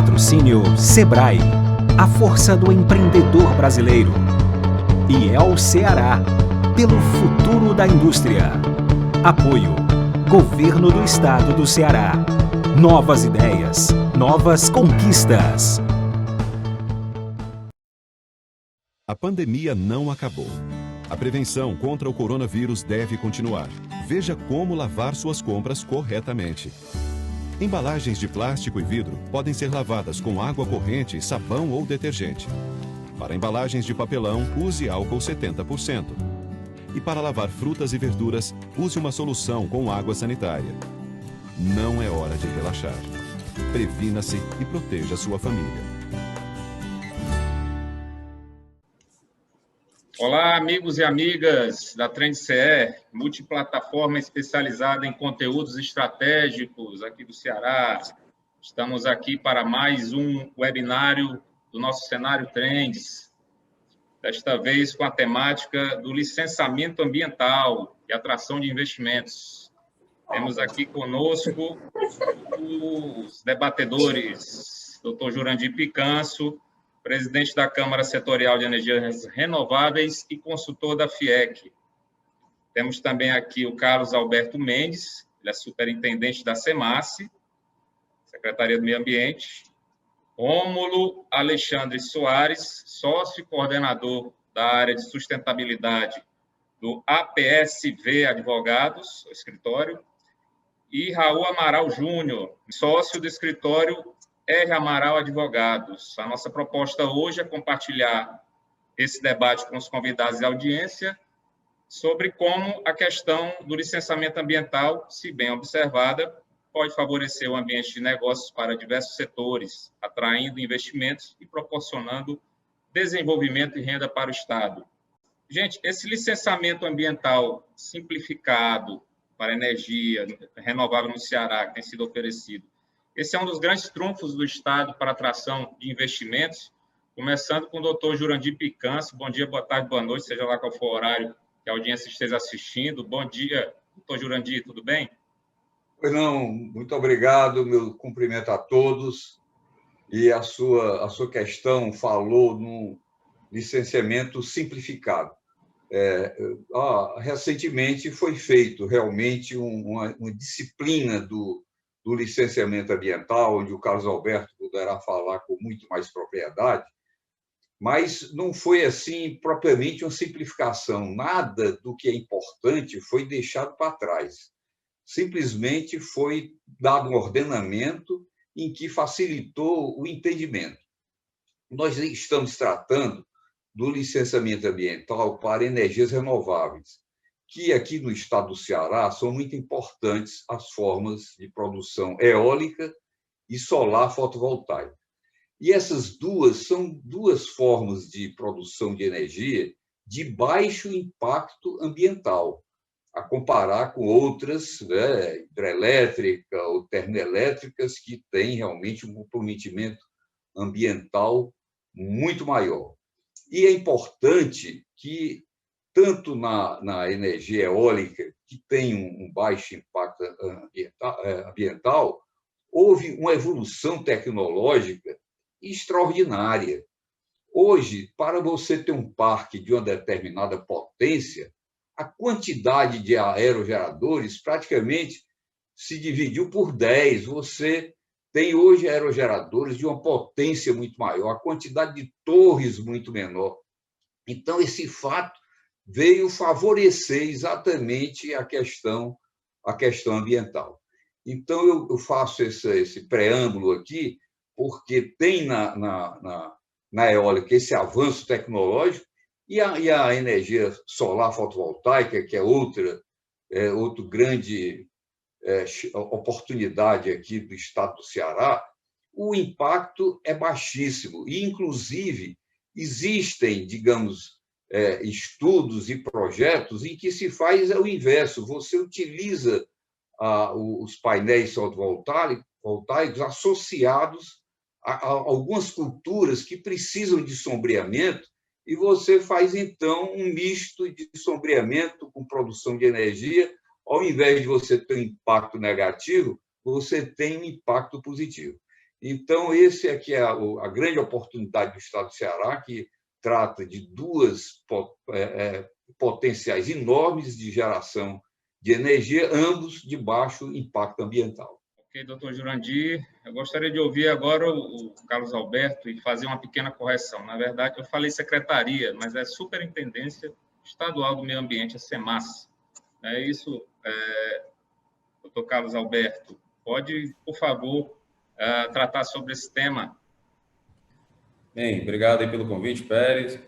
Patrocínio Sebrae, a força do empreendedor brasileiro. E El Ceará, pelo futuro da indústria. Apoio: Governo do Estado do Ceará. Novas ideias, novas conquistas. A pandemia não acabou. A prevenção contra o coronavírus deve continuar. Veja como lavar suas compras corretamente. Embalagens de plástico e vidro podem ser lavadas com água corrente, sabão ou detergente. Para embalagens de papelão, use álcool 70%. E para lavar frutas e verduras, use uma solução com água sanitária. Não é hora de relaxar. Previna-se e proteja sua família. Olá, amigos e amigas da Trend CE, multiplataforma especializada em conteúdos estratégicos aqui do Ceará. Estamos aqui para mais um webinário do nosso cenário Trends, desta vez com a temática do licenciamento ambiental e atração de investimentos. Temos aqui conosco os debatedores, Dr. Jurandir Picanço, presidente da Câmara Setorial de Energias Renováveis e consultor da FIEC. Temos também aqui o Carlos Alberto Mendes, ele é superintendente da SEMASSE, Secretaria do Meio Ambiente. Rômulo Alexandre Soares, sócio e coordenador da área de sustentabilidade do APSV Advogados, o escritório. E Raul Amaral Júnior, sócio do escritório R. Amaral Advogados. A nossa proposta hoje é compartilhar esse debate com os convidados e audiência sobre como a questão do licenciamento ambiental, se bem observada, pode favorecer o ambiente de negócios para diversos setores, atraindo investimentos e proporcionando desenvolvimento e renda para o Estado. Gente, esse licenciamento ambiental simplificado para energia renovável no Ceará, que tem sido oferecido, esse é um dos grandes trunfos do Estado para atração de investimentos, começando com o doutor Jurandir Picanço. Bom dia, boa tarde, boa noite, seja lá qual for o horário que a audiência esteja assistindo. Bom dia, doutor Jurandir, tudo bem? Pois não, muito obrigado, meu cumprimento a todos. E a sua questão falou no licenciamento simplificado. Recentemente foi feito realmente uma disciplina do licenciamento ambiental, onde o Carlos Alberto poderá falar com muito mais propriedade, mas não foi assim propriamente uma simplificação. Nada do que é importante foi deixado para trás. Simplesmente foi dado um ordenamento em que facilitou o entendimento. Nós estamos tratando do licenciamento ambiental para energias renováveis, que aqui no estado do Ceará são muito importantes as formas de produção eólica e solar fotovoltaica. E essas são duas formas de produção de energia de baixo impacto ambiental, a comparar com outras, hidrelétrica ou termoelétricas, que têm realmente um comprometimento ambiental muito maior. E é importante que, tanto na energia eólica, que tem um baixo impacto ambiental, houve uma evolução tecnológica extraordinária. Hoje, para você ter um parque de uma determinada potência, a quantidade de aerogeradores praticamente se dividiu por 10. Você tem hoje aerogeradores de uma potência muito maior, a quantidade de torres muito menor. Então, esse fato veio favorecer exatamente a questão ambiental. Então, eu faço esse preâmbulo aqui, porque tem na eólica esse avanço tecnológico, e a energia solar fotovoltaica, que é outro grande oportunidade aqui do estado do Ceará, o impacto é baixíssimo. E, inclusive, existem, digamos, estudos e projetos em que se faz o inverso. Você utiliza os painéis fotovoltaicos associados a algumas culturas que precisam de sombreamento, e você faz, então, um misto de sombreamento com produção de energia. Ao invés de você ter um impacto negativo, você tem um impacto positivo. Então, esse é que é a grande oportunidade do Estado do Ceará, que trata de duas potenciais enormes de geração de energia, ambos de baixo impacto ambiental. Ok, doutor Jurandir, eu gostaria de ouvir agora o Carlos Alberto e fazer uma pequena correção. Na verdade, eu falei secretaria, mas é Superintendência Estadual do Meio Ambiente, a SEMAS. É isso, doutor Carlos Alberto. Pode, por favor, tratar sobre esse tema? Bem, obrigado aí pelo convite, Pérez.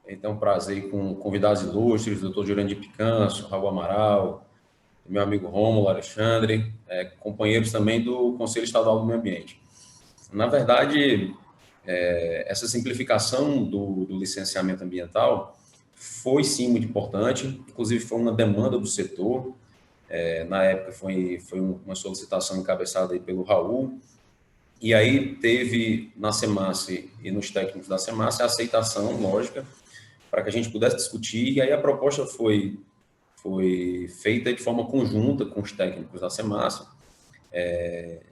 Então, um prazer aí com convidados ilustres, doutor Jurandir Picanço, Raul Amaral, meu amigo Rômulo Alexandre, companheiros também do Conselho Estadual do Meio Ambiente. Na verdade, essa simplificação do licenciamento ambiental foi, sim, muito importante, inclusive foi uma demanda do setor. Na época, foi uma solicitação encabeçada aí pelo Raul, e aí teve na SEMAS e nos técnicos da SEMAS a aceitação, lógica, para que a gente pudesse discutir, e aí a proposta foi feita de forma conjunta com os técnicos da SEMAS.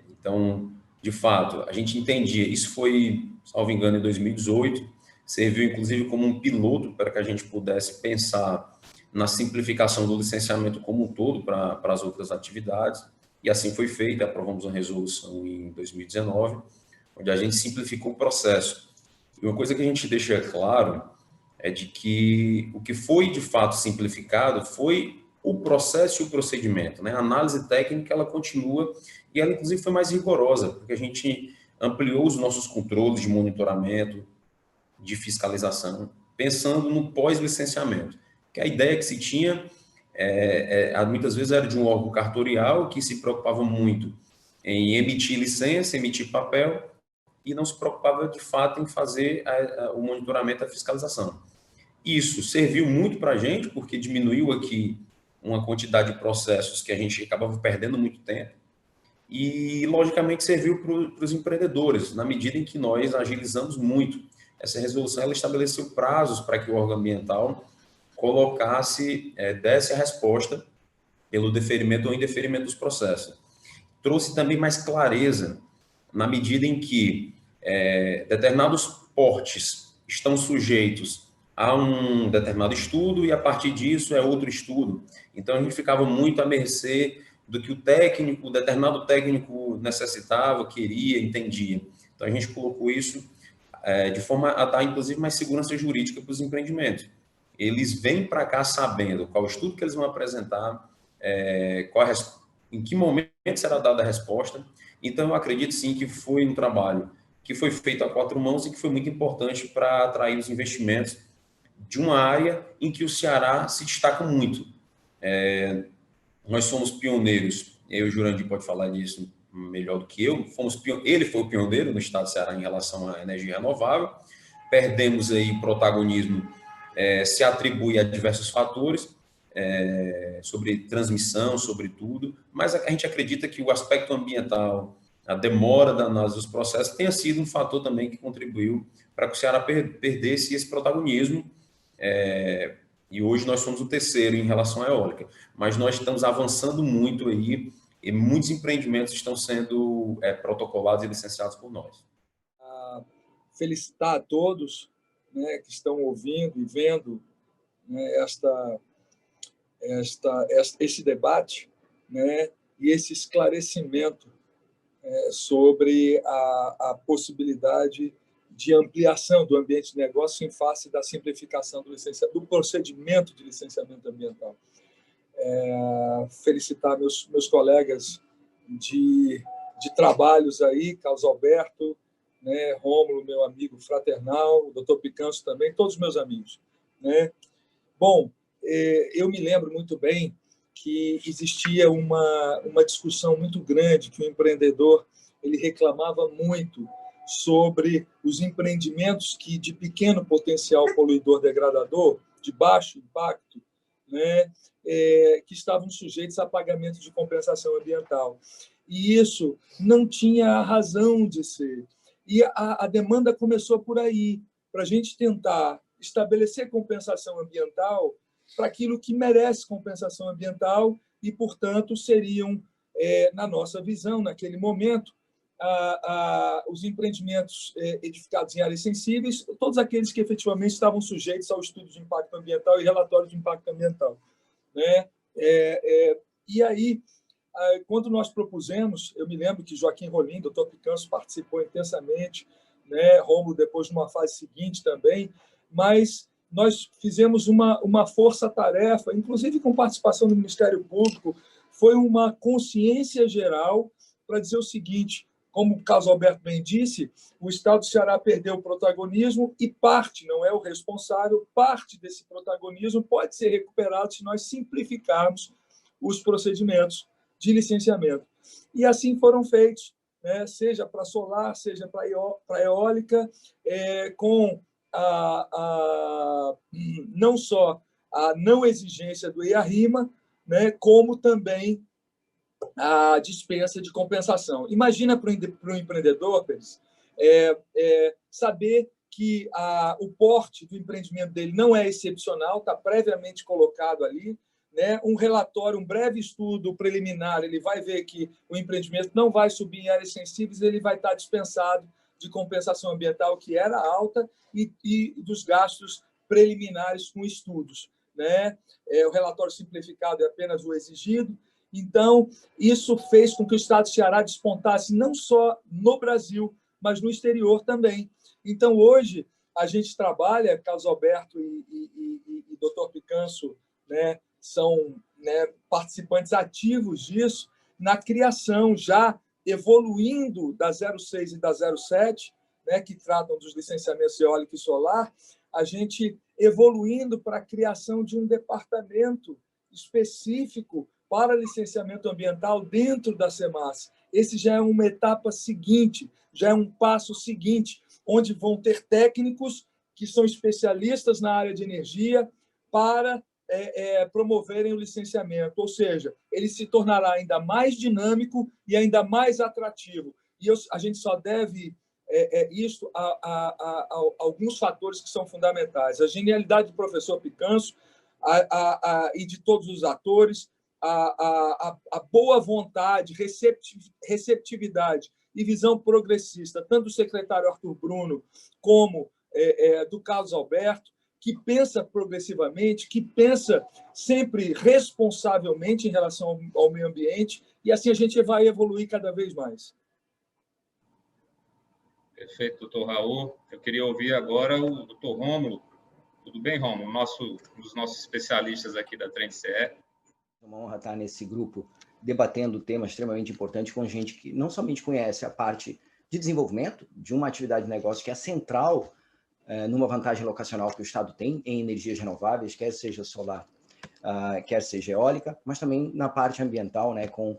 Então, de fato, a gente entendia, isso foi, salvo engano, em 2018, serviu inclusive como um piloto para que a gente pudesse pensar na simplificação do licenciamento como um todo para as outras atividades, e assim foi feito. Aprovamos uma resolução em 2019, onde a gente simplificou o processo. E uma coisa que a gente deixa claro é de que o que foi de fato simplificado foi o processo e o procedimento, né? A análise técnica, ela continua, e ela inclusive foi mais rigorosa, porque a gente ampliou os nossos controles de monitoramento, de fiscalização, pensando no pós-licenciamento, que a ideia que se tinha, muitas vezes era de um órgão cartorial que se preocupava muito em emitir licença, emitir papel, e não se preocupava de fato em fazer o monitoramento e a fiscalização. Isso serviu muito para a gente, porque diminuiu aqui uma quantidade de processos que a gente acabava perdendo muito tempo, e, logicamente, serviu para os empreendedores, na medida em que nós agilizamos muito. Essa resolução, ela estabeleceu prazos para que o órgão ambiental desse a resposta pelo deferimento ou indeferimento dos processos. Trouxe também mais clareza, na medida em que determinados portes estão sujeitos a um determinado estudo, e a partir disso é outro estudo. Então, a gente ficava muito à mercê do que o determinado técnico necessitava, queria, entendia. Então, a gente colocou isso de forma a dar, inclusive, mais segurança jurídica para os empreendimentos. Eles vêm para cá sabendo qual estudo que eles vão apresentar, em que momento será dada a resposta. Então, eu acredito, sim, que foi um trabalho que foi feito a quatro mãos e que foi muito importante para atrair os investimentos de uma área em que o Ceará se destaca muito. Nós somos pioneiros, eu e o Jurandir pode falar disso melhor do que eu, ele foi o pioneiro no estado do Ceará em relação à energia renovável, perdemos aí protagonismo, se atribui a diversos fatores, sobre transmissão, sobre tudo, mas a gente acredita que o aspecto ambiental, a demora da análise dos processos, tenha sido um fator também que contribuiu para que o Ceará perdesse esse protagonismo, e hoje nós somos o terceiro em relação à eólica, mas nós estamos avançando muito aí, e muitos empreendimentos estão sendo protocolados e licenciados por nós. Felicitar a todos, né, que estão ouvindo e vendo, né, esse debate, né, e esse esclarecimento sobre a possibilidade de ampliação do ambiente de negócio em face da simplificação do procedimento de licenciamento ambiental. Felicitar meus colegas de trabalhos aí, Carlos Alberto, né, Rômulo, meu amigo fraternal, o doutor Picanço também, todos os meus amigos, né? Bom, eu me lembro muito bem que existia uma discussão muito grande, que o empreendedor ele reclamava muito sobre os empreendimentos de pequeno potencial poluidor degradador, de baixo impacto, né, que estavam sujeitos a pagamento de compensação ambiental. E isso não tinha razão de ser. E a demanda começou por aí, para a gente tentar estabelecer compensação ambiental para aquilo que merece compensação ambiental e, portanto, seriam, na nossa visão, naquele momento, os empreendimentos edificados em áreas sensíveis, todos aqueles que efetivamente estavam sujeitos ao estudo de impacto ambiental e relatório de impacto ambiental, né? E aí, quando nós propusemos, eu me lembro que Joaquim Rolim, doutor Picanço, participou intensamente, né? Rômulo depois numa fase seguinte também, mas nós fizemos uma força-tarefa, inclusive com participação do Ministério Público, foi uma consciência geral para dizer o seguinte: como o Carlos Alberto bem disse, o Estado do Ceará perdeu o protagonismo e parte, não é o responsável, parte desse protagonismo pode ser recuperado se nós simplificarmos os procedimentos de licenciamento. E assim foram feitos, né? Seja para solar, seja para eólica, com não só a não exigência do IARIMA, né, como também a dispensa de compensação. Imagina para o empreendedor, Pérez, saber que o porte do empreendimento dele não é excepcional, está previamente colocado ali, né? Um relatório, um breve estudo preliminar, ele vai ver que o empreendimento não vai subir em áreas sensíveis, ele vai estar dispensado de compensação ambiental, que era alta, e dos gastos preliminares com estudos, né? O relatório simplificado é apenas o exigido. Então, isso fez com que o Estado do Ceará despontasse não só no Brasil, mas no exterior também. Então, hoje, a gente trabalha, Carlos Alberto e Dr. Picanço, né, são, né, participantes ativos disso, na criação, já evoluindo da 06 e da 07, né, que tratam dos licenciamentos eólico e solar, a gente evoluindo para a criação de um departamento específico para licenciamento ambiental dentro da SEMAS. Esse já é uma etapa seguinte, já é um passo seguinte, onde vão ter técnicos que são especialistas na área de energia para promoverem o licenciamento, ou seja, ele se tornará ainda mais dinâmico e ainda mais atrativo. E a gente só deve isto a alguns fatores que são fundamentais. A genialidade do professor Picanço e de todos os atores, a boa vontade, receptividade e visão progressista, tanto do secretário Arthur Bruno como do Carlos Alberto, que pensa progressivamente, que pensa sempre responsavelmente em relação ao meio ambiente, e assim a gente vai evoluir cada vez mais. Perfeito, doutor Raul. Eu queria ouvir agora o doutor Rômulo. Tudo bem, Rômulo? Um dos nossos especialistas aqui da TrendCE. É uma honra estar nesse grupo debatendo temas extremamente importantes com gente que não somente conhece a parte de desenvolvimento de uma atividade de negócio que é central numa vantagem locacional que o Estado tem em energias renováveis, quer seja solar, quer seja eólica, mas também na parte ambiental, né, com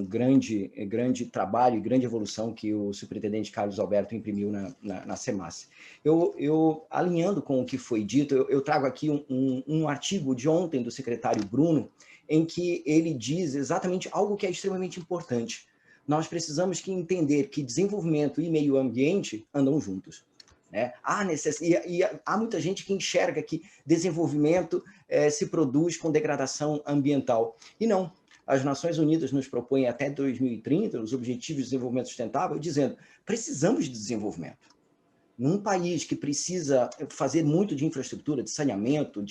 grande trabalho e grande evolução que o superintendente Carlos Alberto imprimiu na SEMAS. Eu alinhando com o que foi dito, eu trago aqui um artigo de ontem do secretário Bruno, em que ele diz exatamente algo que é extremamente importante. Nós precisamos entender que desenvolvimento e meio ambiente andam juntos. Né? Há muita gente que enxerga que desenvolvimento se produz com degradação ambiental. E não. As Nações Unidas nos propõem até 2030 os Objetivos de Desenvolvimento Sustentável, dizendo precisamos de desenvolvimento. Num país que precisa fazer muito de infraestrutura, de saneamento,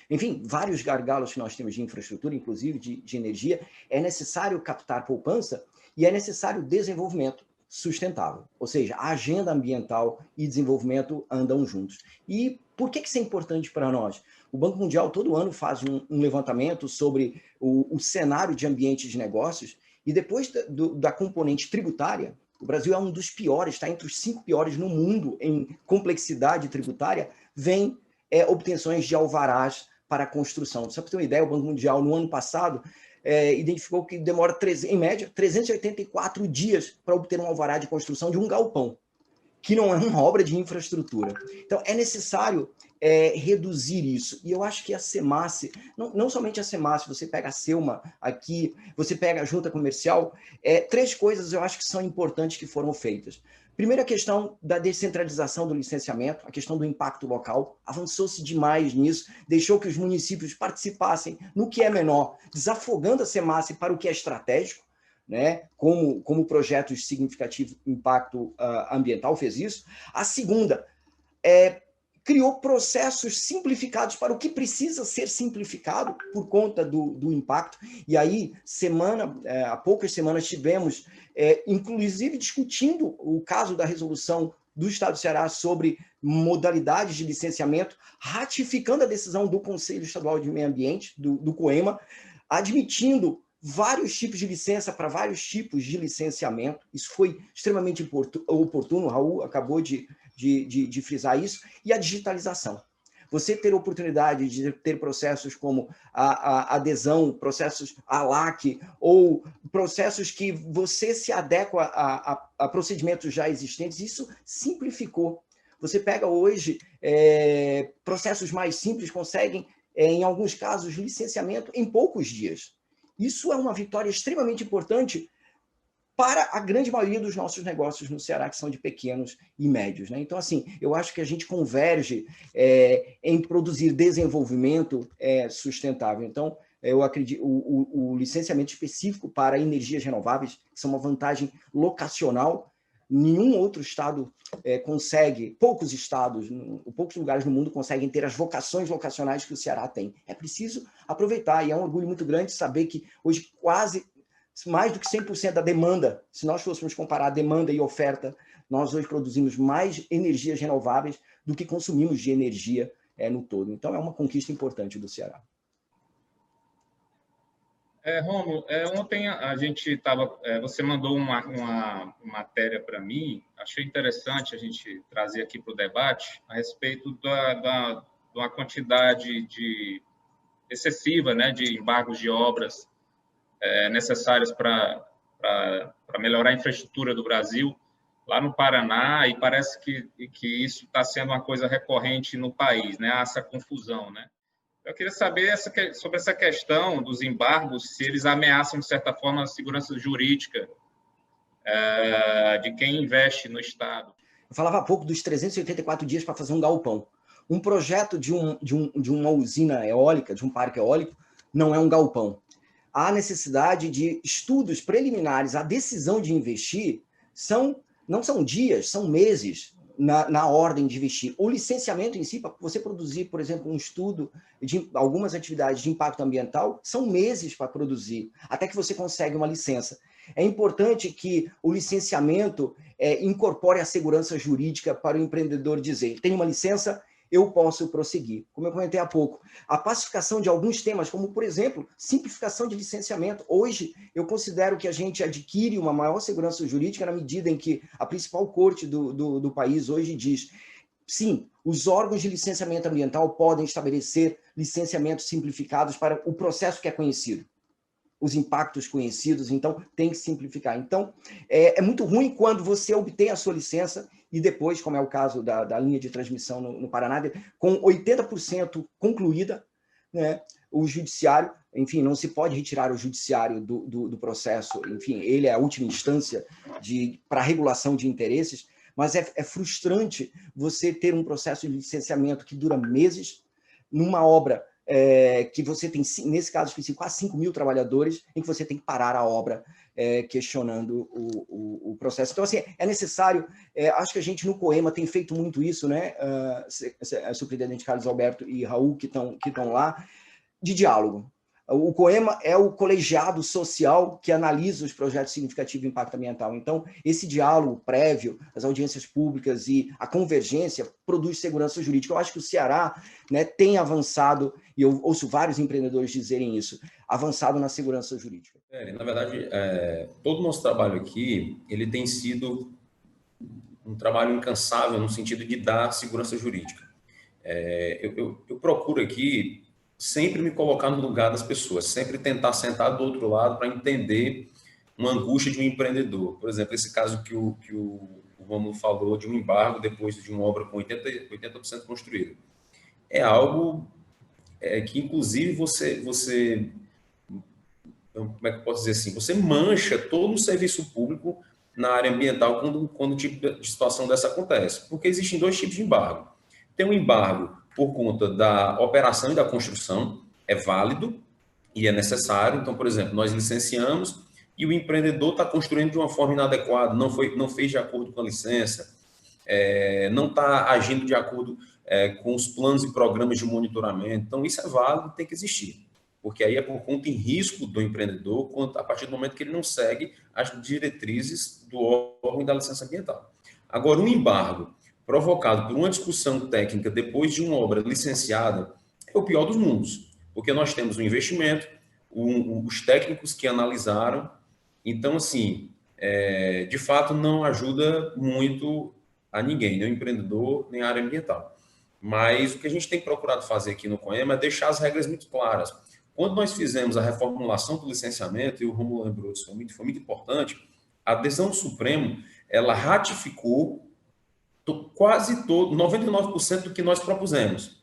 enfim, vários gargalos que nós temos de infraestrutura, inclusive de energia, é necessário captar poupança e é necessário desenvolvimento sustentável. Ou seja, a agenda ambiental e desenvolvimento andam juntos. E por que isso é importante para nós? O Banco Mundial todo ano faz um levantamento sobre o cenário de ambiente de negócios e depois da componente tributária, o Brasil é um dos piores, está entre os 5 piores no mundo em complexidade tributária, vem obtenções de alvarás para a construção. Só para ter uma ideia, o Banco Mundial, no ano passado, identificou que demora, em média, 384 dias para obter um alvará de construção de um galpão, que não é uma obra de infraestrutura. Então, é necessário reduzir isso. E eu acho que a SEMAS, não somente a SEMAS, você pega a Selma aqui, você pega a Junta Comercial, 3 coisas eu acho que são importantes que foram feitas. Primeiro, a questão da descentralização do licenciamento, a questão do impacto local, avançou-se demais nisso, deixou que os municípios participassem no que é menor, desafogando a SEMAS para o que é estratégico, né, como projetos de significativo impacto ambiental fez isso. A segunda criou processos simplificados para o que precisa ser simplificado por conta do impacto. E aí, há poucas semanas, tivemos, inclusive, discutindo o caso da resolução do Estado do Ceará sobre modalidades de licenciamento, ratificando a decisão do Conselho Estadual de Meio Ambiente, do COEMA, admitindo vários tipos de licença para vários tipos de licenciamento. Isso foi extremamente oportuno, o Raul acabou de frisar isso, e a digitalização. Você ter a oportunidade de ter processos como a adesão, processos ALAC, ou processos que você se adequa a procedimentos já existentes, isso simplificou. Você pega hoje processos mais simples, conseguem, em alguns casos, licenciamento em poucos dias. Isso é uma vitória extremamente importante para a grande maioria dos nossos negócios no Ceará, que são de pequenos e médios, né? Então, assim, eu acho que a gente converge em produzir desenvolvimento sustentável. Então, eu acredito o licenciamento específico para energias renováveis, que são uma vantagem locacional, nenhum outro estado consegue, poucos lugares no mundo conseguem ter as vocações locacionais que o Ceará tem. É preciso aproveitar, e é um orgulho muito grande saber que hoje quase mais do que 100% da demanda, se nós fôssemos comparar demanda e oferta, nós hoje produzimos mais energias renováveis do que consumimos de energia no todo. Então, é uma conquista importante do Ceará. Rômulo, ontem a gente estava... você mandou uma matéria para mim, achei interessante a gente trazer aqui para o debate a respeito de uma quantidade excessiva, né, de embargos de obras necessárias para melhorar a infraestrutura do Brasil, lá no Paraná, e parece que isso está sendo uma coisa recorrente no país, né, essa confusão, né? Eu queria saber sobre essa questão dos embargos, se eles ameaçam, de certa forma, a segurança jurídica de quem investe no Estado. Eu falava há pouco dos 384 dias para fazer um galpão. Um projeto de uma usina eólica, de um parque eólico, não é um galpão. Há necessidade de estudos preliminares. A decisão de investir não são dias, são meses na ordem de investir. O licenciamento em si, para você produzir, por exemplo, um estudo de algumas atividades de impacto ambiental, são meses para produzir, até que você consegue uma licença. É importante que o licenciamento incorpore a segurança jurídica para o empreendedor dizer: tem uma licença, eu posso prosseguir. Como eu comentei há pouco, a pacificação de alguns temas, como, por exemplo, simplificação de licenciamento. Hoje, eu considero que a gente adquire uma maior segurança jurídica na medida em que a principal corte do país hoje diz: sim, os órgãos de licenciamento ambiental podem estabelecer licenciamentos simplificados para o processo que é conhecido, os impactos conhecidos, então tem que simplificar. Então, é muito ruim quando você obtém a sua licença e depois, como é o caso da linha de transmissão no Paraná, com 80% concluída, né, o judiciário, enfim, não se pode retirar o judiciário do processo, enfim, ele é a última instância para regulação de interesses, mas é frustrante você ter um processo de licenciamento que dura meses, numa obra que você tem, nesse caso específico, quase 5 mil trabalhadores, em que você tem que parar a obra questionando o processo. Então, assim, é necessário, acho que a gente no COEMA tem feito muito isso, né, superintendente Carlos Alberto e Raul, que estão lá, de diálogo. O COEMA é o colegiado social que analisa os projetos de significativo impacto ambiental. Então, esse diálogo prévio, as audiências públicas e a convergência produz segurança jurídica. Eu acho que o Ceará, né, tem avançado, e eu ouço vários empreendedores dizerem isso, avançado na segurança jurídica. Na verdade, todo o nosso trabalho aqui, ele tem sido um trabalho incansável no sentido de dar segurança jurídica. Eu procuro aqui sempre me colocar no lugar das pessoas, sempre tentar sentar do outro lado para entender uma angústia de um empreendedor. Por exemplo, esse caso que o Rômulo falou de um embargo depois de uma obra com 80% construída. É algo que, inclusive, você... Como é que eu posso dizer assim? Você mancha todo o serviço público na área ambiental quando um tipo de situação dessa acontece. Porque existem dois tipos de embargo. Tem um embargo por conta da operação e da construção, é válido e é necessário. Então, por exemplo, nós licenciamos, e o empreendedor está construindo de uma forma inadequada, não fez de acordo com a licença, não está agindo de acordo com os planos e programas de monitoramento. Então, isso é válido, tem que existir, porque aí é por conta em risco do empreendedor, a partir do momento que ele não segue as diretrizes do órgão da licença ambiental. Agora, um embargo provocado por uma discussão técnica depois de uma obra licenciada é o pior dos mundos, porque nós temos um investimento, os técnicos que analisaram. Então, assim, de fato, não ajuda muito a ninguém, nem o empreendedor, nem a área ambiental. Mas o que a gente tem procurado fazer aqui no COEMA é deixar as regras muito claras. Quando nós fizemos a reformulação do licenciamento, e o Rômulo lembrou disso, foi muito importante, a decisão do Supremo, ela ratificou quase todo, 99% do que nós propusemos,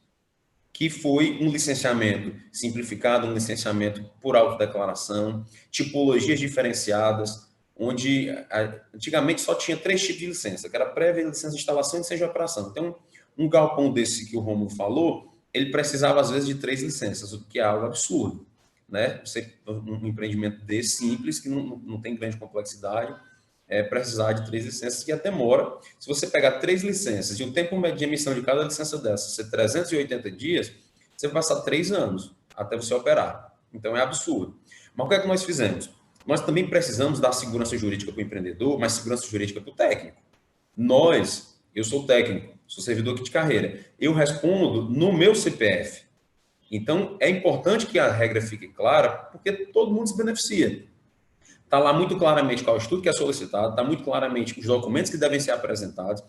que foi um licenciamento simplificado, um licenciamento por autodeclaração, tipologias diferenciadas, onde antigamente só tinha 3 tipos de licença, que era prévia, licença de instalação e licença de operação. Então, um galpão desse que o Rômulo falou, ele precisava, às vezes, de 3 licenças, o que é algo absurdo, né? Um empreendimento desse simples, que não tem grande complexidade, precisar de 3 licenças, que até demora. Se você pegar 3 licenças e o tempo médio de emissão de cada licença dessa ser 380 dias, você vai passar 3 anos até você operar. Então, é absurdo. Mas o que é que nós fizemos? Nós também precisamos dar segurança jurídica para o empreendedor, mas segurança jurídica para o técnico. Eu sou técnico, sou servidor aqui de carreira, eu respondo no meu CPF. Então, é importante que a regra fique clara, porque todo mundo se beneficia. Está lá muito claramente qual é o estudo que é solicitado, está muito claramente os documentos que devem ser apresentados,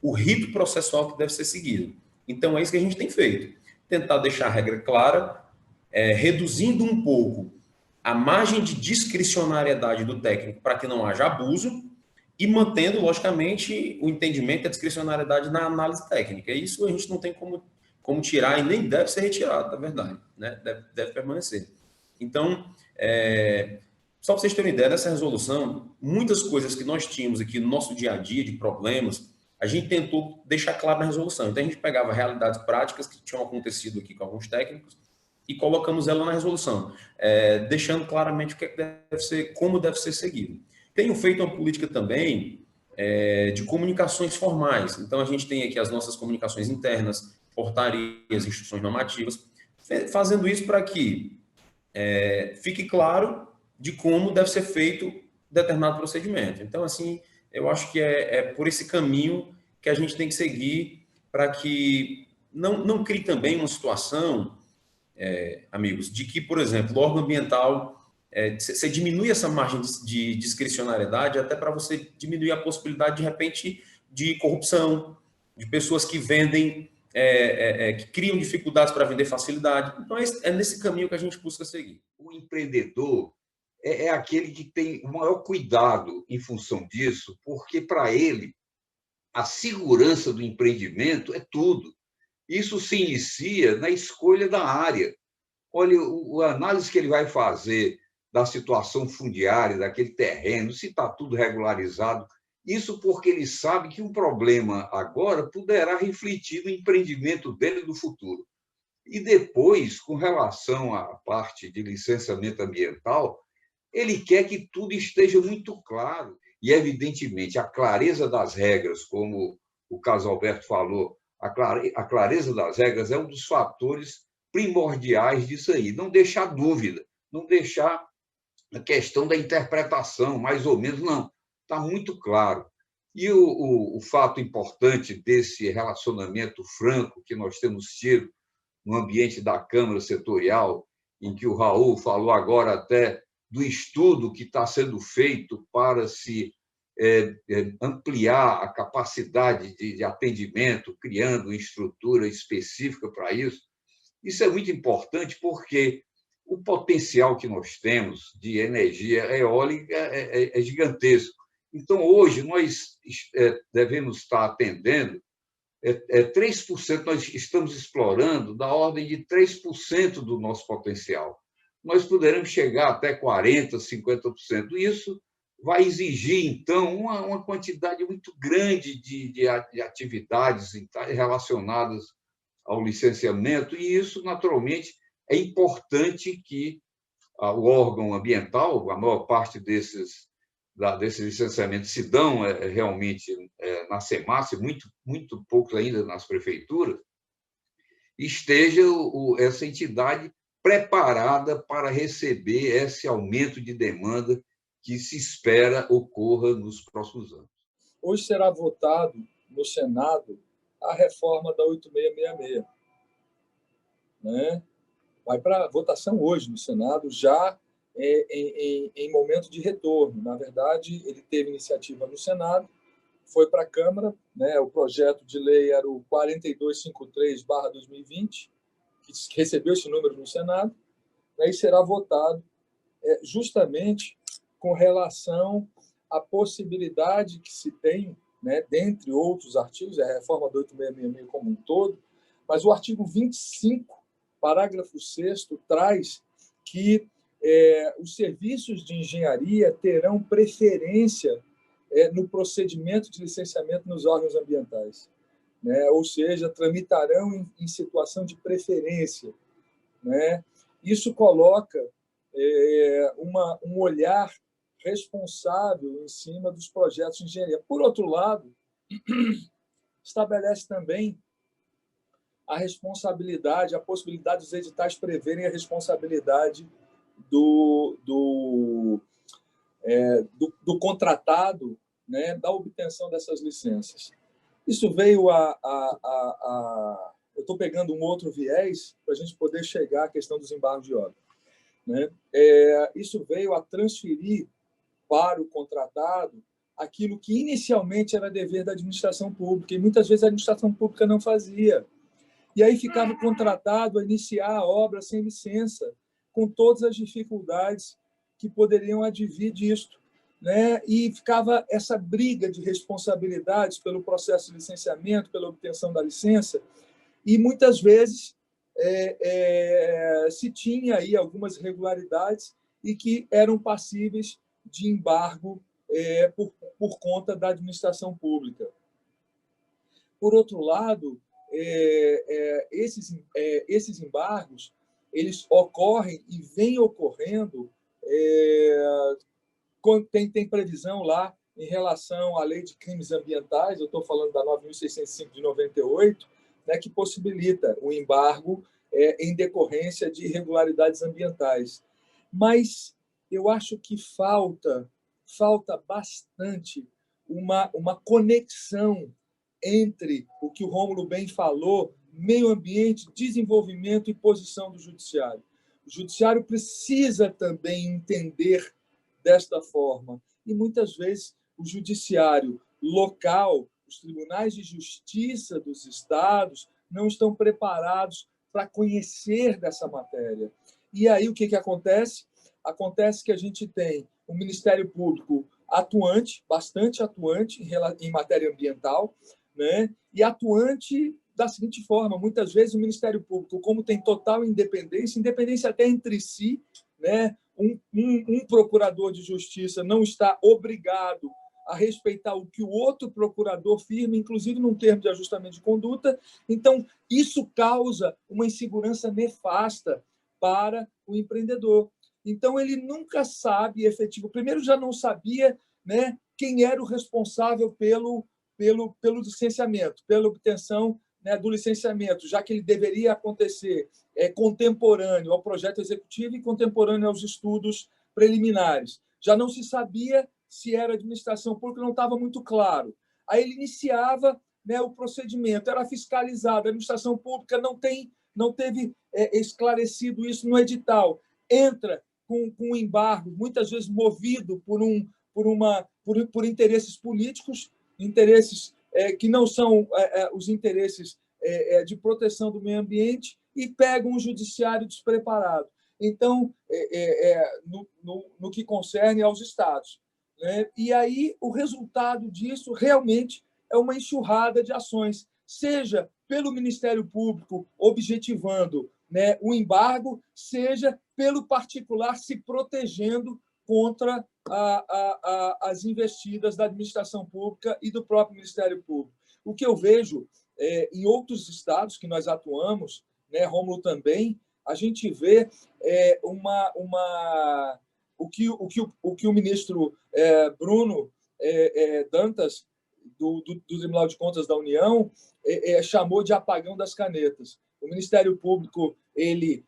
o rito processual que deve ser seguido. Então, é isso que a gente tem feito. Tentar deixar a regra clara, reduzindo um pouco a margem de discricionariedade do técnico para que não haja abuso e mantendo, logicamente, o entendimento e a discricionariedade na análise técnica. Isso a gente não tem como tirar e nem deve ser retirado, na verdade, né? Deve permanecer. Então, só para vocês terem uma ideia dessa resolução, muitas coisas que nós tínhamos aqui no nosso dia a dia de problemas, a gente tentou deixar claro na resolução. Então, a gente pegava realidades práticas que tinham acontecido aqui com alguns técnicos e colocamos ela na resolução, deixando claramente o que deve ser, como deve ser seguido. Tenho feito uma política também de comunicações formais. Então, a gente tem aqui as nossas comunicações internas, portarias, instruções normativas, fazendo isso para que fique claro de como deve ser feito determinado procedimento. Então, assim, eu acho que é por esse caminho que a gente tem que seguir para que não crie também uma situação, amigos, de que, por exemplo, o órgão ambiental, você diminui essa margem de discricionariedade até para você diminuir a possibilidade, de repente, de corrupção, de pessoas que vendem, que criam dificuldades para vender facilidade. Então, é nesse caminho que a gente busca seguir. O empreendedor é aquele que tem o maior cuidado em função disso, porque, para ele, a segurança do empreendimento é tudo. Isso se inicia na escolha da área. Olha, a análise que ele vai fazer da situação fundiária, daquele terreno, se está tudo regularizado, isso porque ele sabe que um problema agora poderá refletir no empreendimento dele no futuro. E depois, com relação à parte de licenciamento ambiental, ele quer que tudo esteja muito claro. E, evidentemente, a clareza das regras, como o Carlos Alberto falou, a clareza das regras é um dos fatores primordiais disso aí. Não deixar dúvida, não deixar a questão da interpretação, mais ou menos, não. Está muito claro. E o fato importante desse relacionamento franco que nós temos tido no ambiente da Câmara Setorial, em que o Raul falou agora até do estudo que está sendo feito para se ampliar a capacidade de atendimento, criando estrutura específica para isso. Isso é muito importante porque o potencial que nós temos de energia eólica é gigantesco. Então, hoje, nós devemos estar atendendo 3%, nós estamos explorando da ordem de 3% do nosso potencial. Nós poderemos chegar até 40%, 50%. Isso vai exigir, então, uma quantidade muito grande de atividades relacionadas ao licenciamento, e isso, naturalmente, é importante que o órgão ambiental, a maior parte desses licenciamentos se dão realmente na SEMASSE, muito poucos ainda nas prefeituras, esteja essa entidade preparada para receber esse aumento de demanda que se espera ocorra nos próximos anos. Hoje será votado no Senado a reforma da 8666. Né? Vai para votação hoje no Senado, já em momento de retorno. Na verdade, ele teve iniciativa no Senado, foi para a Câmara, né? O projeto de lei era o 4253/2020, que recebeu esse número no Senado, né? E será votado justamente com relação à possibilidade que se tem, né, dentre outros artigos, a reforma da 8666 como um todo, mas o artigo 25, parágrafo 6º, traz que os serviços de engenharia terão preferência no procedimento de licenciamento nos órgãos ambientais, né? Ou seja, tramitarão em situação de preferência, né? Isso coloca um olhar responsável em cima dos projetos de engenharia. Por outro lado, estabelece também a responsabilidade, a possibilidade dos editais preverem a responsabilidade do contratado, né, da obtenção dessas licenças. Isso veio eu estou pegando um outro viés para a gente poder chegar à questão dos embargos de obra, né? Isso veio a transferir para o contratado aquilo que inicialmente era dever da administração pública, e muitas vezes a administração pública não fazia. E aí ficava o contratado a iniciar a obra sem licença, com todas as dificuldades que poderiam advir disto, né? E ficava essa briga de responsabilidades pelo processo de licenciamento, pela obtenção da licença, e muitas vezes se tinha aí algumas irregularidades e que eram passíveis de embargo por conta da administração pública. Por outro lado, esses embargos eles ocorrem e vêm ocorrendo, tem previsão lá em relação à Lei de Crimes Ambientais, eu estou falando da 9.605 de 98, né, que possibilita o embargo em decorrência de irregularidades ambientais. Mas eu acho que falta bastante uma conexão entre o que o Rômulo bem falou, meio ambiente, desenvolvimento e posição do judiciário. O judiciário precisa também entender desta forma. E, muitas vezes, o judiciário local, os tribunais de justiça dos estados, não estão preparados para conhecer dessa matéria. E aí, o que acontece? Acontece que a gente tem um Ministério Público atuante, bastante atuante em matéria ambiental, né? E atuante da seguinte forma: muitas vezes o Ministério Público, como tem total independência até entre si, né? Um procurador de justiça não está obrigado a respeitar o que o outro procurador firma, inclusive num termo de ajustamento de conduta. Então, isso causa uma insegurança nefasta para o empreendedor. Então, ele nunca sabe efetivo. Primeiro, já não sabia, né, quem era o responsável pelo licenciamento, pela obtenção, né, do licenciamento, já que ele deveria acontecer contemporâneo ao projeto executivo e contemporâneo aos estudos preliminares. Já não se sabia se era administração pública, não estava muito claro. Aí ele iniciava, né, o procedimento, era fiscalizado, a administração pública não teve esclarecido isso no edital. Entra com um embargo, muitas vezes movido por interesses políticos, interesses que não são os interesses de proteção do meio ambiente, e pegam um judiciário despreparado. Então, no que concerne aos estados, né? E aí o resultado disso realmente é uma enxurrada de ações, seja pelo Ministério Público objetivando, né, o embargo, seja pelo particular se protegendo contra as investidas da administração pública e do próprio Ministério Público. O que eu vejo em outros estados que nós atuamos, né, Rômulo também, a gente vê o que o ministro Bruno Dantas, do Tribunal de Contas da União, chamou de apagão das canetas. O Ministério Público ele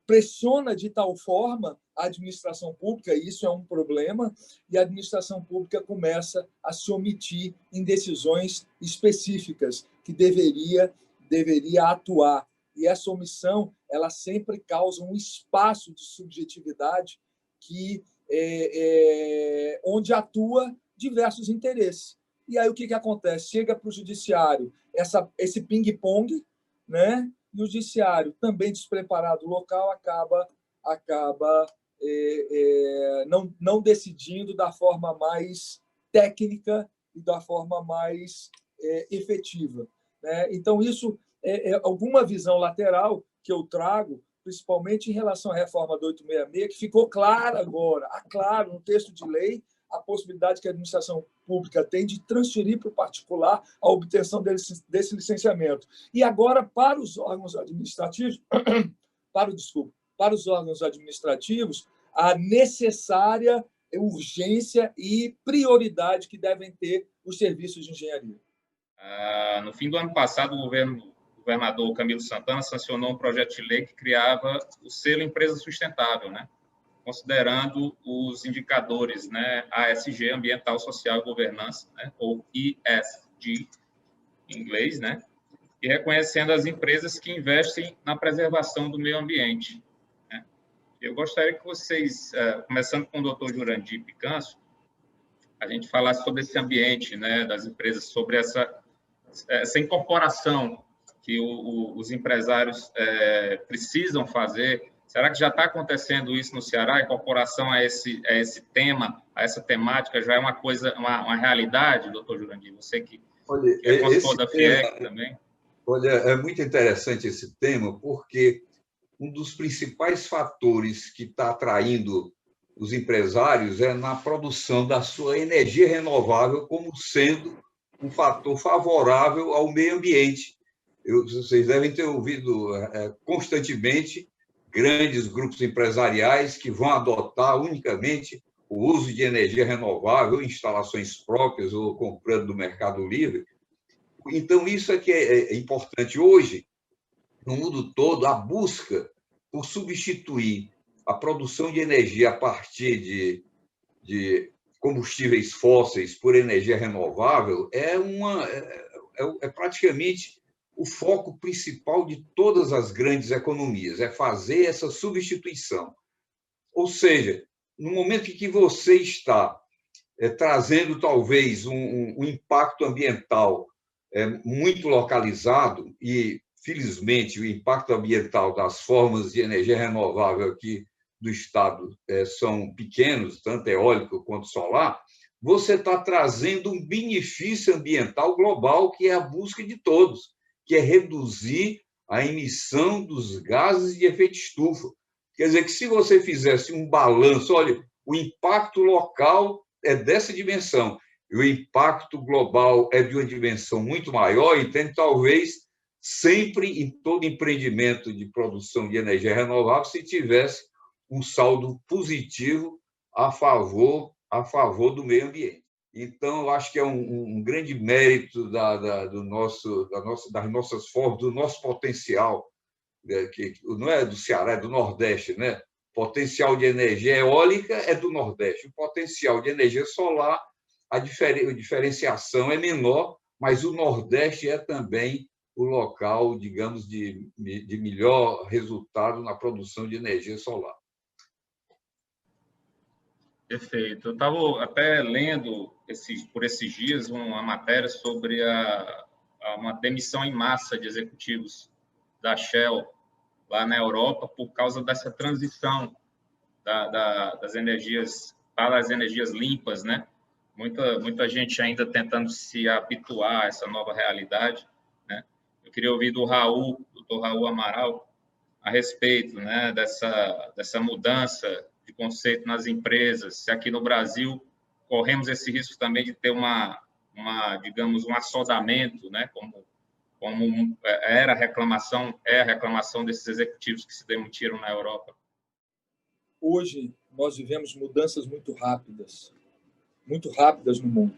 pressiona de tal forma a administração pública, e isso é um problema, e a administração pública começa a se omitir em decisões específicas que deveria atuar. E essa omissão ela sempre causa um espaço de subjetividade onde atua diversos interesses. E aí o que acontece? Chega para o judiciário esse ping-pong, né? E o judiciário, também despreparado local, acaba não decidindo da forma mais técnica e da forma mais efetiva, né? Então, isso é alguma visão lateral que eu trago, principalmente em relação à reforma do 866, que ficou clara agora, claro, no texto de lei, a possibilidade que a administração pública tem de transferir para o particular a obtenção desse licenciamento. E agora, para os órgãos administrativos, para os órgãos administrativos, a necessária urgência e prioridade que devem ter os serviços de engenharia. No fim do ano passado, o governador Camilo Santana sancionou um projeto de lei que criava o selo Empresa Sustentável, né? Considerando os indicadores, né, ASG, Ambiental, Social e Governança, né, ou ESG, em inglês, né, e reconhecendo as empresas que investem na preservação do meio ambiente, né. Eu gostaria que vocês, começando com o doutor Jurandir Picanço, a gente falasse sobre esse ambiente, né, das empresas, sobre essa incorporação que os empresários precisam fazer. Será que já está acontecendo isso no Ceará? A incorporação a esse tema, a essa temática, já é uma coisa, uma realidade, doutor Jurandir? Você que é consultor da FIEC também. Olha, é muito interessante esse tema, porque um dos principais fatores que está atraindo os empresários é na produção da sua energia renovável como sendo um fator favorável ao meio ambiente. Vocês devem ter ouvido constantemente grandes grupos empresariais que vão adotar unicamente o uso de energia renovável, instalações próprias ou comprando do Mercado Livre. Então, isso é que é importante. Hoje, no mundo todo, a busca por substituir a produção de energia a partir de combustíveis fósseis por energia renovável é praticamente o foco principal de todas as grandes economias, é fazer essa substituição. Ou seja, no momento em que você está trazendo, talvez, um impacto ambiental muito localizado, e, felizmente, o impacto ambiental das formas de energia renovável aqui do Estado são pequenos, tanto eólico quanto solar, você está trazendo um benefício ambiental global, que é a busca de todos, que é reduzir a emissão dos gases de efeito estufa. Quer dizer que, se você fizesse um balanço, olha, o impacto local é dessa dimensão, e o impacto global é de uma dimensão muito maior, então, talvez, sempre, em todo empreendimento de produção de energia renovável, se tivesse um saldo positivo a favor do meio ambiente. Então, eu acho que é um grande mérito das nossas formas, do nosso potencial, que não é do Ceará, é do Nordeste, né? O potencial de energia eólica é do Nordeste, o potencial de energia solar, a diferenciação é menor, mas o Nordeste é também o local, digamos, de melhor resultado na produção de energia solar. Perfeito. Eu estava até lendo por esses dias uma matéria sobre uma demissão em massa de executivos da Shell lá na Europa por causa dessa transição das energias para as energias limpas, né? Muita gente ainda tentando se habituar a essa nova realidade, né? Eu queria ouvir do doutor Raul Amaral, a respeito, né, dessa mudança de conceito nas empresas, se aqui no Brasil corremos esse risco também de ter digamos, um assodamento, né, como como era a reclamação, é a reclamação desses executivos que se demitiram na Europa? Hoje, nós vivemos mudanças muito rápidas no mundo,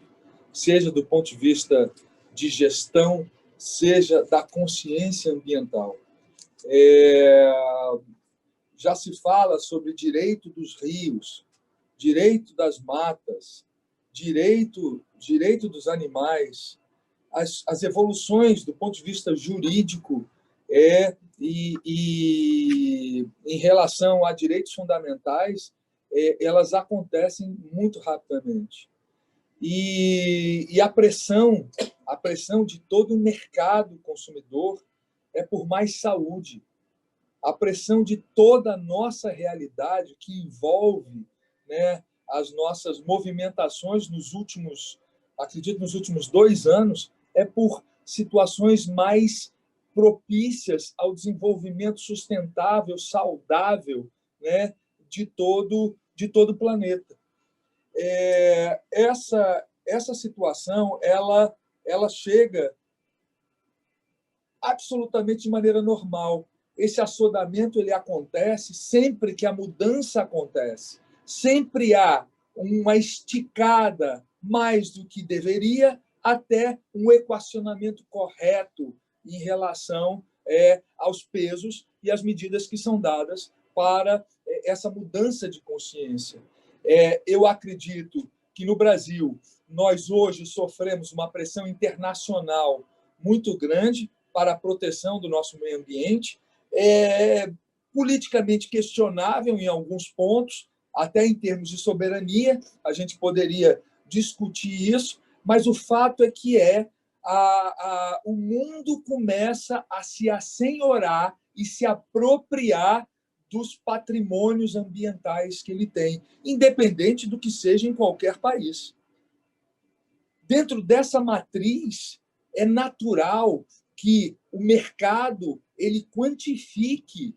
seja do ponto de vista de gestão, seja da consciência ambiental. Já se fala sobre direito dos rios, direito das matas, direito dos animais, as evoluções do ponto de vista jurídico e em relação a direitos fundamentais, elas acontecem muito rapidamente. E a pressão de todo o mercado consumidor é por mais saúde. A pressão de toda a nossa realidade, que envolve, né, as nossas movimentações nos últimos 2 anos, é por situações mais propícias ao desenvolvimento sustentável, saudável, né, de todo o planeta. Essa situação ela chega absolutamente de maneira normal. Esse assodamento ele acontece sempre que a mudança acontece. Sempre há uma esticada mais do que deveria até um equacionamento correto em relação aos pesos e às medidas que são dadas para essa mudança de consciência. Eu acredito que no Brasil nós hoje sofremos uma pressão internacional muito grande para a proteção do nosso meio ambiente, politicamente questionável em alguns pontos, até em termos de soberania, a gente poderia discutir isso, mas o fato é que o mundo começa a se assenhorar e se apropriar dos patrimônios ambientais que ele tem, independente do que seja em qualquer país. Dentro dessa matriz, é natural que o mercado ele quantifique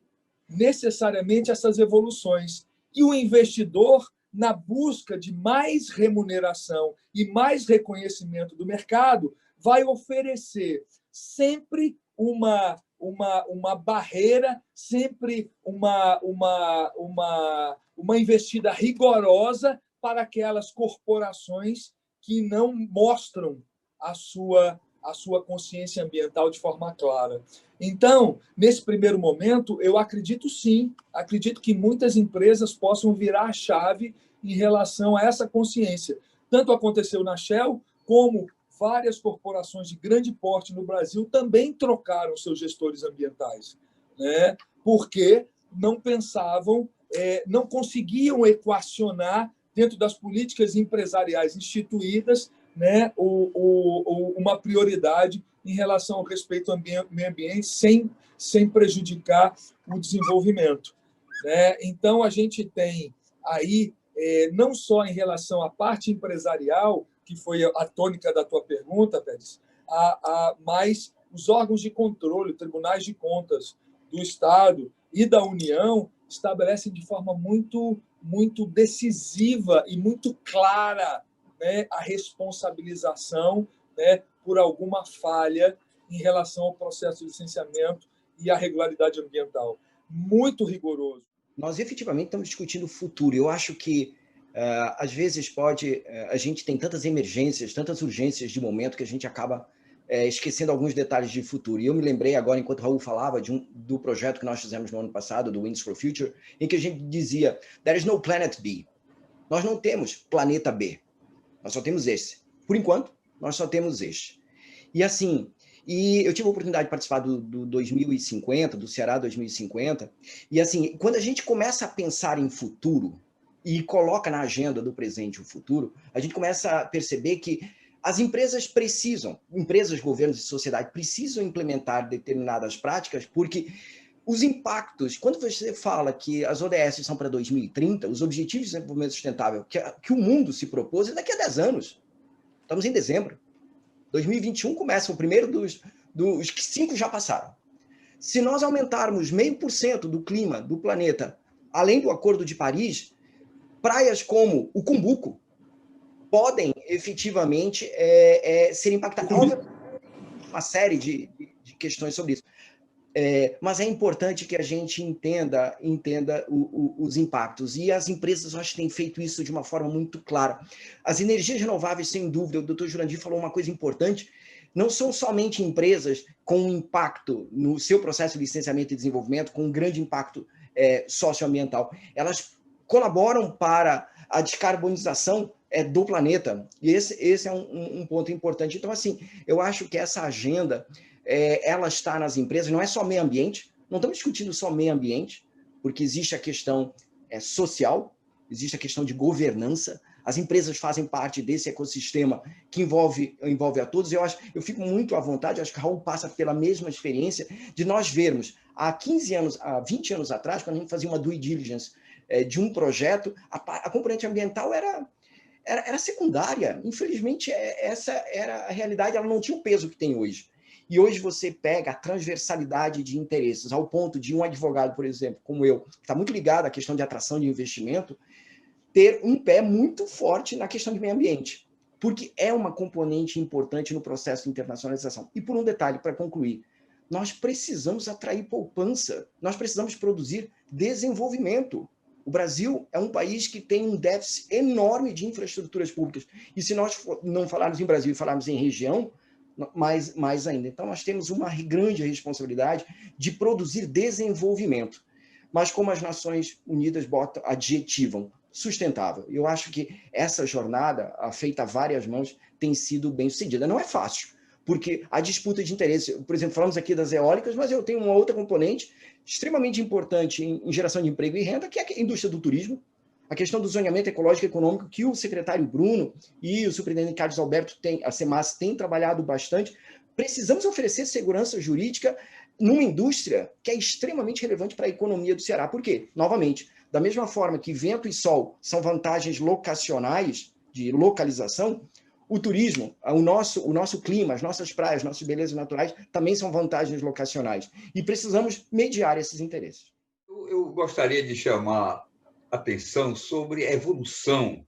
necessariamente essas evoluções. E o investidor, na busca de mais remuneração e mais reconhecimento do mercado, vai oferecer sempre uma barreira, sempre uma investida rigorosa para aquelas corporações que não mostram a sua consciência ambiental de forma clara. Então, nesse primeiro momento, eu acredito sim, acredito que muitas empresas possam virar a chave em relação a essa consciência. Tanto aconteceu na Shell, como várias corporações de grande porte no Brasil também trocaram seus gestores ambientais, né? Porque não pensavam, não conseguiam equacionar dentro das políticas empresariais instituídas, né, uma prioridade em relação ao respeito ao meio ambiente sem prejudicar o desenvolvimento, né? Então, a gente tem aí, não só em relação à parte empresarial, que foi a tônica da tua pergunta, Pérez, mas os órgãos de controle, tribunais de contas do Estado e da União estabelecem de forma muito, muito decisiva e muito clara, né, a responsabilização, né, por alguma falha em relação ao processo de licenciamento e à regularidade ambiental. Muito rigoroso. Nós efetivamente estamos discutindo o futuro. Eu acho que, às vezes, a gente tem tantas emergências, tantas urgências de momento que a gente acaba esquecendo alguns detalhes de futuro. E eu me lembrei agora, enquanto o Raul falava, do projeto que nós fizemos no ano passado, do Winds for Future, em que a gente dizia, there is no planet B. Nós não temos planeta B. Nós só temos esse. Por enquanto, nós só temos este. E assim, eu tive a oportunidade de participar do 2050, do Ceará 2050, e assim, quando a gente começa a pensar em futuro e coloca na agenda do presente o futuro, a gente começa a perceber que as empresas governos e sociedade precisam implementar determinadas práticas, porque os impactos, quando você fala que as ODS são para 2030, os Objetivos de Desenvolvimento Sustentável, que o mundo se propôs, é daqui a 10 anos. Estamos em dezembro. 2021 começa o primeiro dos 5 já passaram. Se nós aumentarmos 0,5% do clima do planeta, além do Acordo de Paris, praias como o Cumbuco podem efetivamente ser impactadas. Uma série de questões sobre isso. Mas é importante que a gente entenda os impactos. E as empresas, eu acho que têm feito isso de uma forma muito clara. As energias renováveis, sem dúvida, o doutor Jurandir falou uma coisa importante, não são somente empresas com impacto no seu processo de licenciamento e desenvolvimento, com um grande impacto socioambiental. Elas colaboram para a descarbonização do planeta. E esse é um ponto importante. Então, assim, eu acho que essa agenda, ela está nas empresas, não é só meio ambiente, não estamos discutindo só meio ambiente, porque existe a questão social, existe a questão de governança, as empresas fazem parte desse ecossistema que envolve a todos. Eu fico muito à vontade, acho que o Raul passa pela mesma experiência de nós vermos, há 15 anos, há 20 anos atrás, quando a gente fazia uma due diligence de um projeto, a componente ambiental era secundária. Infelizmente, essa era a realidade, ela não tinha o peso que tem hoje. E hoje você pega a transversalidade de interesses, ao ponto de um advogado, por exemplo, como eu, que está muito ligado à questão de atração de investimento, ter um pé muito forte na questão de meio ambiente, porque é uma componente importante no processo de internacionalização. E por um detalhe, para concluir, nós precisamos atrair poupança, nós precisamos produzir desenvolvimento. O Brasil é um país que tem um déficit enorme de infraestruturas públicas. E se nós não falarmos em Brasil e falarmos em região, mais ainda. Então, nós temos uma grande responsabilidade de produzir desenvolvimento. Mas como as Nações Unidas adjetivam, sustentável. Eu acho que essa jornada, feita a várias mãos, tem sido bem sucedida. Não é fácil, porque a disputa de interesse, por exemplo, falamos aqui das eólicas, mas eu tenho uma outra componente extremamente importante em geração de emprego e renda, que é a indústria do turismo, a questão do zoneamento ecológico e econômico, que o secretário Bruno e o superintendente Carlos Alberto, a CEMAS, têm trabalhado bastante. Precisamos oferecer segurança jurídica numa indústria que é extremamente relevante para a economia do Ceará. Por quê? Novamente, da mesma forma que vento e sol são vantagens locacionais, de localização, o turismo, o nosso clima, as nossas praias, nossas belezas naturais, também são vantagens locacionais. E precisamos mediar esses interesses. Eu gostaria de chamar atenção sobre a evolução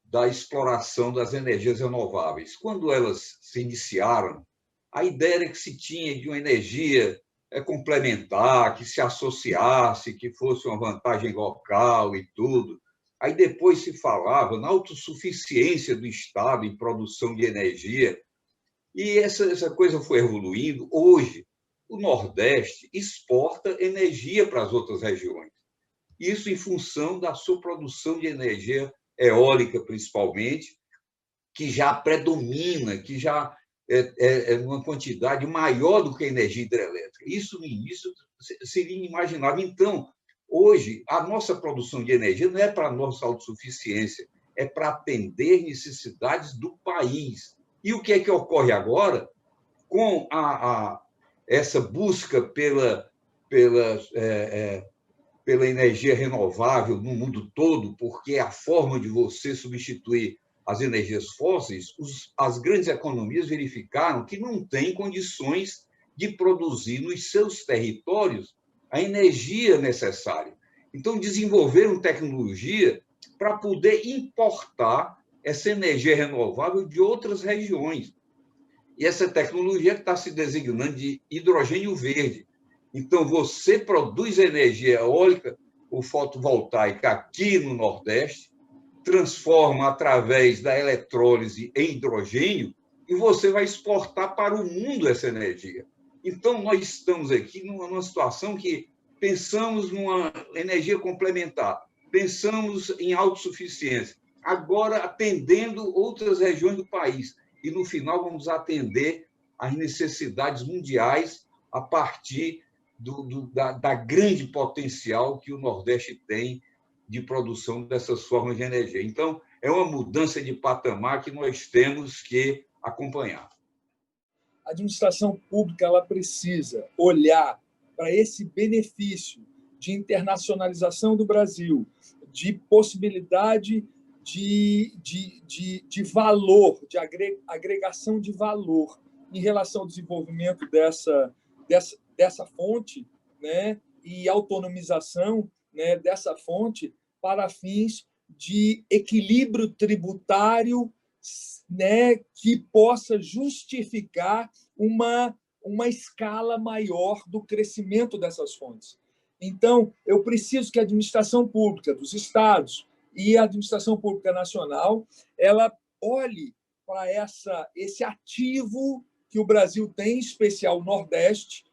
da exploração das energias renováveis. Quando elas se iniciaram, a ideia era que se tinha de uma energia complementar, que se associasse, que fosse uma vantagem local e tudo. Aí depois se falava na autossuficiência do Estado em produção de energia, e essa coisa foi evoluindo. Hoje, o Nordeste exporta energia para as outras regiões. Isso em função da sua produção de energia eólica, principalmente, que já predomina, que já é uma quantidade maior do que a energia hidrelétrica. Isso, no início, seria inimaginável. Então, hoje, a nossa produção de energia não é para a nossa autossuficiência, é para atender necessidades do país. E o que é que ocorre agora? Com essa busca pela energia renovável no mundo todo, porque é a forma de você substituir as energias fósseis, as grandes economias verificaram que não têm condições de produzir nos seus territórios a energia necessária. Então, desenvolveram tecnologia para poder importar essa energia renovável de outras regiões. E essa tecnologia está se designando de hidrogênio verde. Então, você produz energia eólica ou fotovoltaica aqui no Nordeste, transforma através da eletrólise em hidrogênio e você vai exportar para o mundo essa energia. Então, nós estamos aqui numa situação que pensamos numa energia complementar, pensamos em autossuficiência, agora atendendo outras regiões do país. E, no final, vamos atender às necessidades mundiais a partir da grande potencial que o Nordeste tem de produção dessas formas de energia. Então, é uma mudança de patamar que nós temos que acompanhar. A administração pública ela precisa olhar para esse benefício de internacionalização do Brasil, de possibilidade de valor, de agregação de valor em relação ao desenvolvimento dessa fonte, né, e autonomização, né, dessa fonte para fins de equilíbrio tributário, né, que possa justificar uma uma escala maior do crescimento dessas fontes. Então, eu preciso que a administração pública dos estados e a administração pública nacional ela olhe para esse ativo que o Brasil tem, em especial o Nordeste,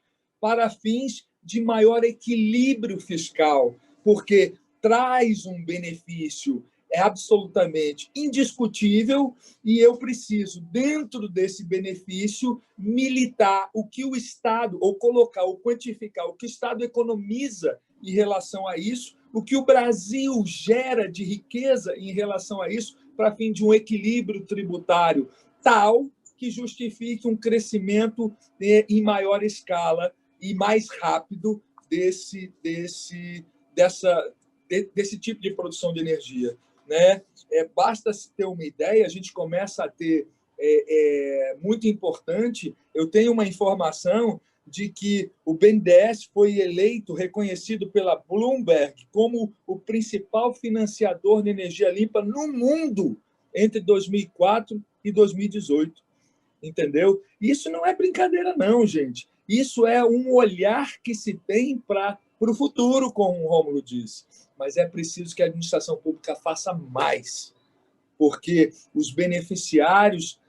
para fins de maior equilíbrio fiscal, porque traz um benefício absolutamente indiscutível e eu preciso, dentro desse benefício, militar o que o Estado, ou colocar, ou quantificar o que o Estado economiza em relação a isso, o que o Brasil gera de riqueza em relação a isso, para fim de um equilíbrio tributário tal que justifique um crescimento em maior escala e mais rápido desse tipo de produção de energia. Né? Basta se ter uma ideia, a gente começa a ter, muito importante, eu tenho uma informação de que o BNDES foi eleito, reconhecido pela Bloomberg, como o principal financiador de energia limpa no mundo entre 2004 e 2018. Entendeu? Isso não é brincadeira, não, gente. Isso é um olhar que se tem para o futuro, como o Rômulo disse. Mas é preciso que a administração pública faça mais, porque os beneficiários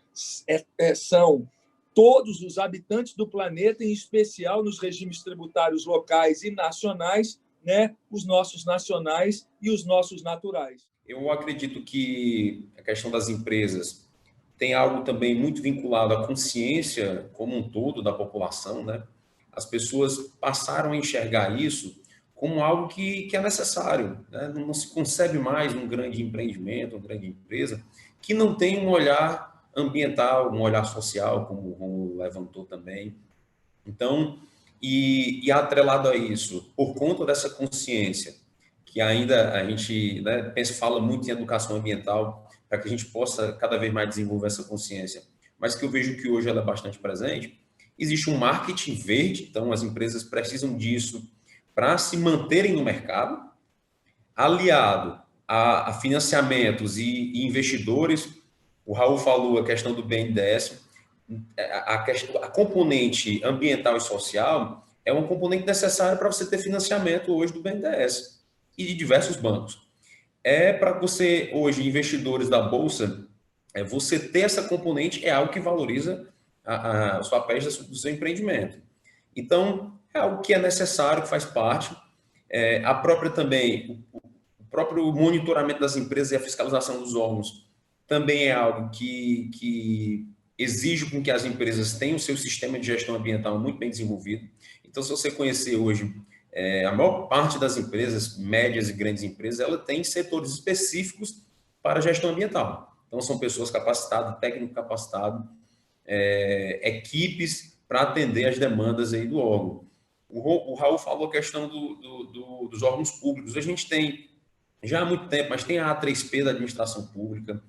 são todos os habitantes do planeta, em especial nos regimes tributários locais e nacionais, né? Os nossos nacionais e os nossos naturais. Eu acredito que a questão das empresas tem algo também muito vinculado à consciência como um todo da população, né? As pessoas passaram a enxergar isso como algo que é necessário, né? Não se concebe mais um grande empreendimento, uma grande empresa, que não tem um olhar ambiental, um olhar social, como o Romulo levantou também. Então, e atrelado a isso, por conta dessa consciência, que ainda a gente, né, fala muito em educação ambiental, para que a gente possa cada vez mais desenvolver essa consciência, mas que eu vejo que hoje ela é bastante presente, existe um marketing verde, então as empresas precisam disso para se manterem no mercado, aliado a financiamentos e investidores. O Raul falou a questão do BNDES, a componente ambiental e social é um componente necessário para você ter financiamento hoje do BNDES e de diversos bancos. Para você, hoje, investidores da Bolsa, você ter essa componente é algo que valoriza os papéis do seu empreendimento. Então, é algo que é necessário, que faz parte. A própria também, o próprio monitoramento das empresas e a fiscalização dos órgãos também é algo que exige com que as empresas tenham o seu sistema de gestão ambiental muito bem desenvolvido. Então, se você conhecer hoje, a maior parte das empresas, médias e grandes empresas, ela tem setores específicos para gestão ambiental. Então, são pessoas capacitadas, técnico capacitado, equipes para atender as demandas aí do órgão. O Raul falou a questão dos órgãos públicos. A gente tem, já há muito tempo, mas tem a A3P da administração pública.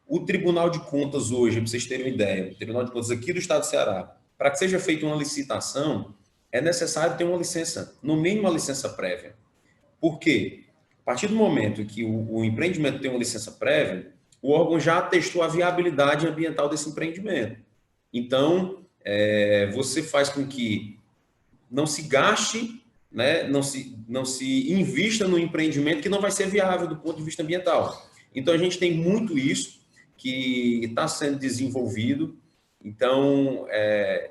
O Tribunal de Contas hoje, para vocês terem uma ideia, o Tribunal de Contas aqui do Estado do Ceará, para que seja feita uma licitação, é necessário ter uma licença, no mínimo uma licença prévia. Por quê? A partir do momento que o empreendimento tem uma licença prévia, o órgão já atestou a viabilidade ambiental desse empreendimento. Então, você faz com que não se gaste, né, não se invista no empreendimento que não vai ser viável do ponto de vista ambiental. Então, a gente tem muito isso que está sendo desenvolvido. Então,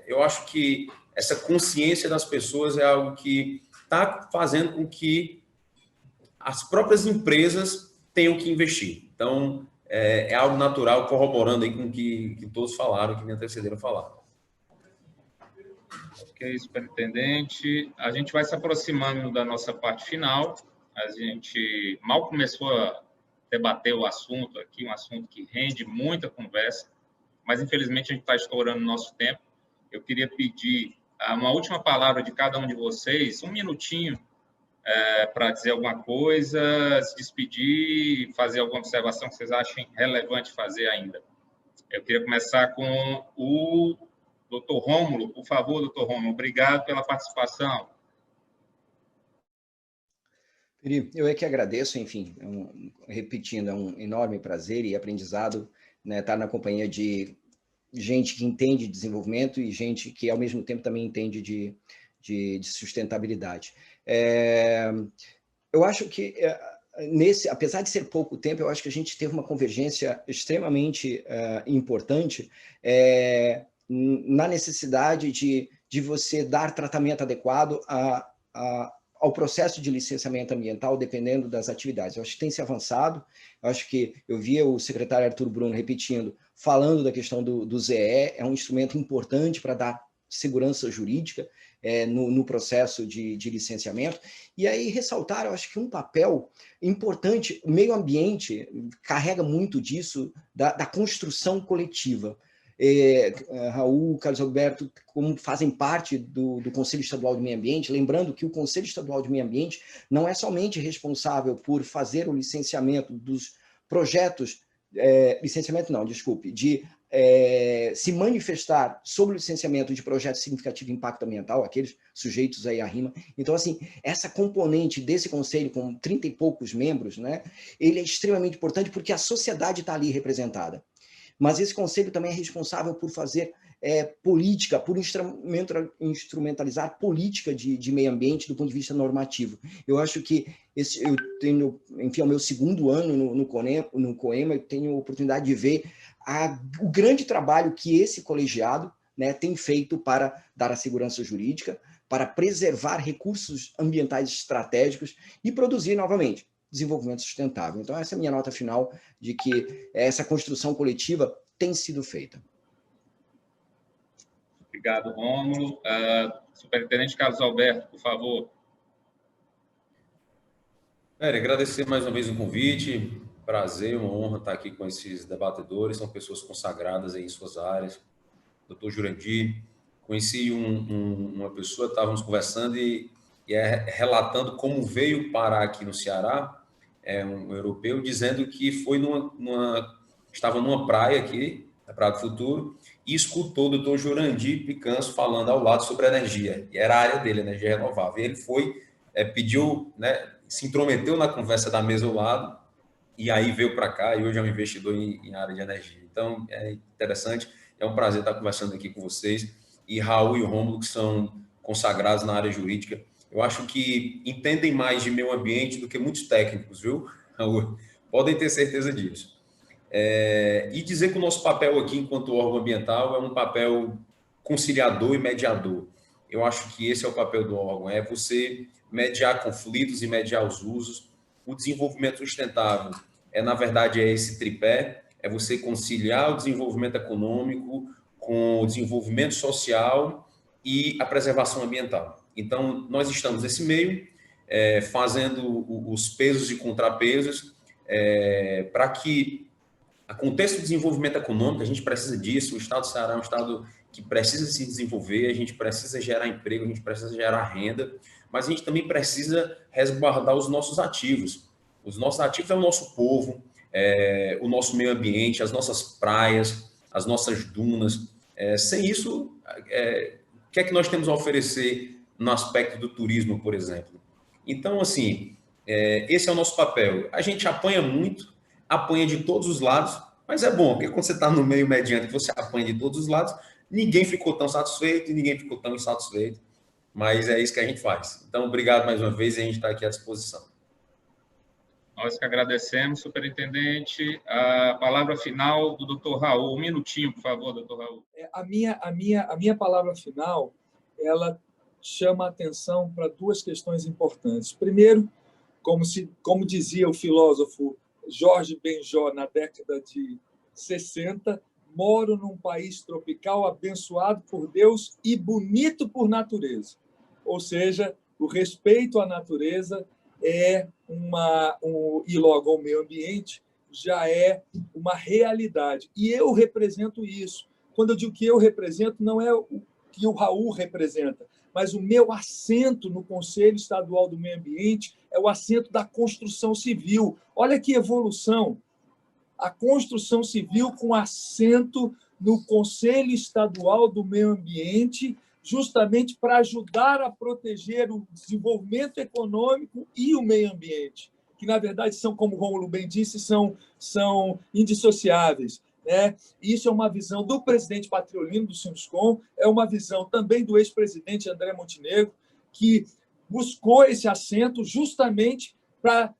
eu acho que essa consciência das pessoas é algo que está fazendo com que as próprias empresas tenham que investir. Então, é algo natural, corroborando aí com o que todos falaram, que me antecederam falar. Ok, superintendente. A gente vai se aproximando da nossa parte final. A gente mal começou a debater o assunto aqui, um assunto que rende muita conversa, mas infelizmente a gente está estourando o nosso tempo. Eu queria pedir uma última palavra de cada um de vocês, um minutinho, para dizer alguma coisa, se despedir, fazer alguma observação que vocês achem relevante fazer ainda. Eu queria começar com o Dr. Rômulo. Por favor, Dr. Rômulo, obrigado pela participação. Eu é que agradeço, enfim, repetindo, é um enorme prazer e aprendizado, né, estar na companhia de gente que entende de desenvolvimento e gente que, ao mesmo tempo, também entende de sustentabilidade. Eu acho que, apesar de ser pouco tempo, eu acho que a gente teve uma convergência extremamente importante na necessidade de você dar tratamento adequado ao processo de licenciamento ambiental, dependendo das atividades. Eu acho que tem se avançado, eu acho que eu via o secretário Arthur Bruno repetindo, falando da questão do ZE, é um instrumento importante para dar segurança jurídica no processo de licenciamento. E aí ressaltar, eu acho que um papel importante, o meio ambiente carrega muito disso, da construção coletiva. Raul, Carlos Alberto, como fazem parte do Conselho Estadual de Meio Ambiente, lembrando que o Conselho Estadual de Meio Ambiente não é somente responsável por fazer o licenciamento dos projetos, de se manifestar sobre o licenciamento de projetos de significativo impacto ambiental, aqueles sujeitos aí à RIMA. Então, assim, essa componente desse conselho, com 30 e poucos membros, né, ele é extremamente importante porque a sociedade está ali representada. Mas esse conselho também é responsável por fazer política, por instrumentalizar política de meio ambiente do ponto de vista normativo. Eu acho que eu tenho, enfim, é o meu segundo ano no COEMA, eu tenho a oportunidade de ver o grande trabalho que esse colegiado, né, tem feito para dar a segurança jurídica, para preservar recursos ambientais estratégicos e produzir, novamente, desenvolvimento sustentável. Então, essa é a minha nota final de que essa construção coletiva tem sido feita. Obrigado, Rômulo. Superintendente Carlos Alberto, por favor. Agradecer mais uma vez o convite. Prazer, uma honra estar aqui com esses debatedores. São pessoas consagradas em suas áreas. Dr. Jurandir, conheci uma pessoa, estávamos conversando e relatando como veio parar aqui no Ceará, um europeu, dizendo que foi estava numa praia aqui, na Praia do Futuro, e escutou o Dr. Jurandir Picanço falando ao lado sobre energia, e era a área dele, energia renovável. E ele foi, pediu, né, se intrometeu na conversa da mesa ao lado, e aí veio para cá, e hoje é um investidor em área de energia. Então, é interessante, é um prazer estar conversando aqui com vocês, e Raul e o Rômulo, que são consagrados na área jurídica, eu acho que entendem mais de meio ambiente do que muitos técnicos, viu, Raul? Podem ter certeza disso. E dizer que o nosso papel aqui, enquanto órgão ambiental, é um papel conciliador e mediador. Eu acho que esse é o papel do órgão, é você mediar conflitos e mediar os usos. O desenvolvimento sustentável na verdade, esse tripé, é você conciliar o desenvolvimento econômico com o desenvolvimento social e a preservação ambiental. Então, nós estamos nesse meio, fazendo os pesos e contrapesos para que aconteça o desenvolvimento econômico. A gente precisa disso, o Estado do Ceará é um Estado que precisa se desenvolver, a gente precisa gerar emprego, a gente precisa gerar renda, mas a gente também precisa resguardar os nossos ativos. Os nossos ativos é o nosso povo, o nosso meio ambiente, as nossas praias, as nossas dunas. Sem isso, o que é que nós temos a oferecer no aspecto do turismo, por exemplo? Então, assim, esse é o nosso papel. A gente apanha muito, apanha de todos os lados, mas é bom, porque quando você está no meio mediante, você apanha de todos os lados, ninguém ficou tão satisfeito e ninguém ficou tão insatisfeito, mas é isso que a gente faz. Então, obrigado mais uma vez e a gente está aqui à disposição. Nós que agradecemos, superintendente. A palavra final do doutor Raul. Um minutinho, por favor, doutor Raul. A minha palavra final, ela chama a atenção para duas questões importantes. Primeiro, como dizia o filósofo Jorge Benjó na década de 60, moro num país tropical abençoado por Deus e bonito por natureza. Ou seja, o respeito à natureza e logo ao meio ambiente já é uma realidade. E eu represento isso. Quando eu digo que eu represento, não é o que o Raul representa, mas o meu assento no Conselho Estadual do Meio Ambiente é o assento da construção civil. Olha que evolução! A construção civil com assento no Conselho Estadual do Meio Ambiente, justamente para ajudar a proteger o desenvolvimento econômico e o meio ambiente, que, na verdade, são, como o Rômulo bem disse, são indissociáveis. né? Isso é uma visão do presidente Patriolino, do Sinduscom, é uma visão também do ex-presidente André Montenegro, que buscou esse assento justamente para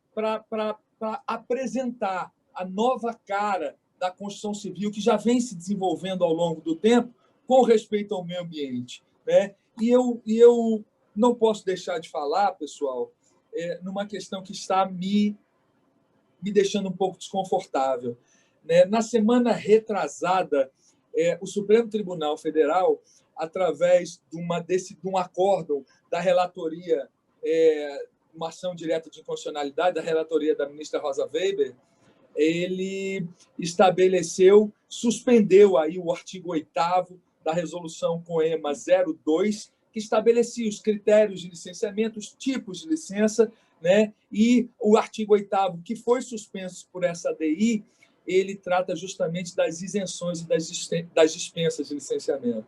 apresentar a nova cara da construção civil que já vem se desenvolvendo ao longo do tempo com respeito ao meio ambiente, né? E eu não posso deixar de falar, pessoal, numa questão que está me deixando um pouco desconfortável, né? Na semana retrasada, o Supremo Tribunal Federal, através de um acórdão da relatoria, uma ação direta de inconstitucionalidade da relatoria da ministra Rosa Weber, ele suspendeu aí o artigo 8º da resolução COEMA 02, que estabelecia os critérios de licenciamento, os tipos de licença, né? E o artigo 8º, que foi suspenso por essa ADI, ele trata justamente das isenções e das dispensas de licenciamento.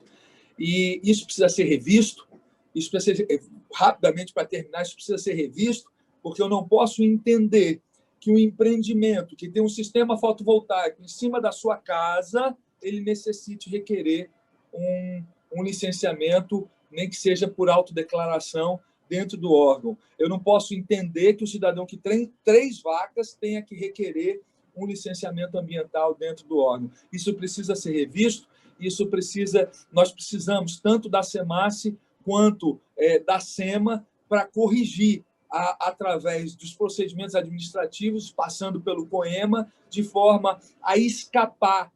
E isso precisa ser revisto, isso precisa ser, rapidamente para terminar, isso precisa ser revisto, porque eu não posso entender que um empreendimento que tem um sistema fotovoltaico em cima da sua casa, ele necessite requerer um licenciamento, nem que seja por autodeclaração dentro do órgão. Eu não posso entender que o cidadão que tem 3 vacas tenha que requerer um licenciamento ambiental dentro do órgão. Isso precisa ser revisto, nós precisamos tanto da SEMASSE quanto da SEMA para corrigir através dos procedimentos administrativos, passando pelo COEMA, de forma a escapar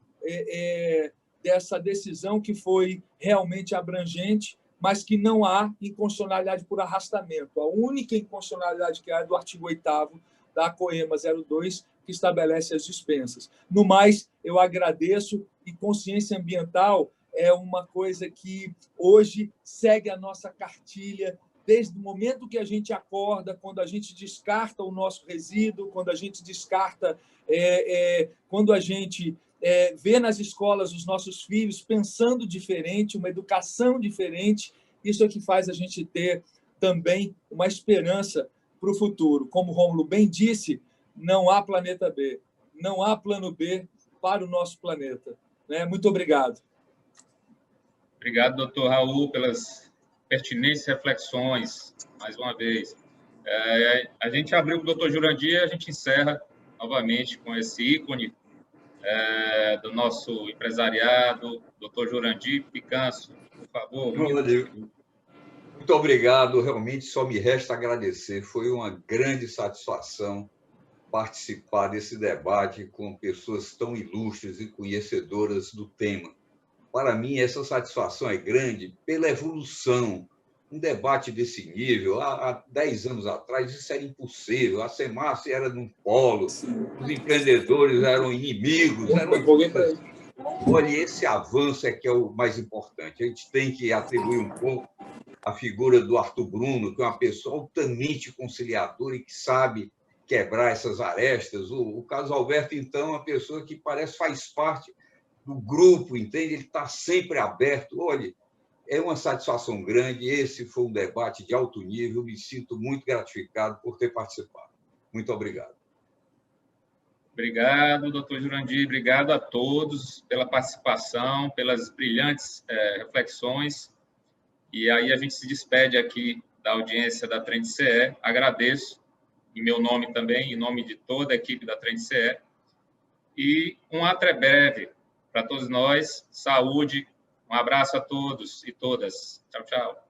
dessa decisão que foi realmente abrangente, mas que não há inconstitucionalidade por arrastamento. A única inconstitucionalidade que há é do artigo 8º da COEMA 02, que estabelece as dispensas. No mais, eu agradeço, e consciência ambiental é uma coisa que hoje segue a nossa cartilha, desde o momento que a gente acorda, quando a gente descarta o nosso resíduo, quando a gente descarta, quando a gente vê nas escolas os nossos filhos pensando diferente, uma educação diferente, isso é que faz a gente ter também uma esperança para o futuro. Como o Rômulo bem disse, não há planeta B, não há plano B para o nosso planeta. Né? Muito obrigado. Obrigado, doutor Raul, pelas pertinentes reflexões, mais uma vez. A gente abriu com o doutor Jurandir e a gente encerra novamente com esse ícone do nosso empresariado, doutor Jurandir Picanço. Por favor. Muito obrigado. Realmente só me resta agradecer. Foi uma grande satisfação participar desse debate com pessoas tão ilustres e conhecedoras do tema. Para mim, essa satisfação é grande pela evolução. Um debate desse nível, há 10 anos atrás, isso era impossível. A SEMASSE era num polo, os empreendedores eram inimigos. Olha, esse avanço é que é o mais importante. A gente tem que atribuir um pouco a figura do Arthur Bruno, que é uma pessoa altamente conciliadora e que sabe quebrar essas arestas. O Carlos Alberto, então, é uma pessoa que parece faz parte do grupo, entende? Ele está sempre aberto. Olha, é uma satisfação grande. Esse foi um debate de alto nível. Me sinto muito gratificado por ter participado. Muito obrigado. Obrigado, doutor Jurandir. Obrigado a todos pela participação, pelas brilhantes reflexões. E aí a gente se despede aqui da audiência da Trend CE. Agradeço, em meu nome também, em nome de toda a equipe da Trend CE. E um até breve para todos nós. Saúde. Um abraço a todos e todas. Tchau, tchau.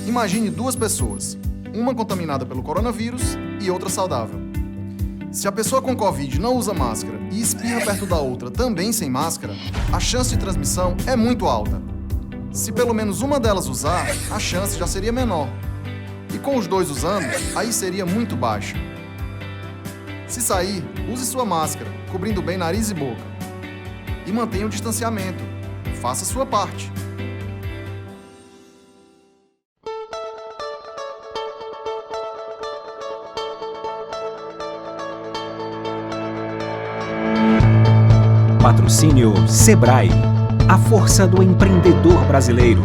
Imagine 2 pessoas, uma contaminada pelo coronavírus e outra saudável. Se a pessoa com Covid não usa máscara e espirra perto da outra também sem máscara, a chance de transmissão é muito alta. Se pelo menos uma delas usar, a chance já seria menor. E com os 2 usando, aí seria muito baixa. Se sair, use sua máscara, cobrindo bem nariz e boca. E mantenha o distanciamento. Faça a sua parte. Patrocínio Sebrae, a força do empreendedor brasileiro.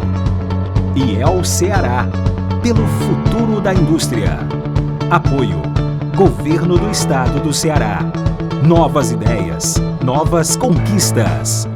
E El Ceará, pelo futuro da indústria. Apoio, Governo do Estado do Ceará. Novas ideias, novas conquistas.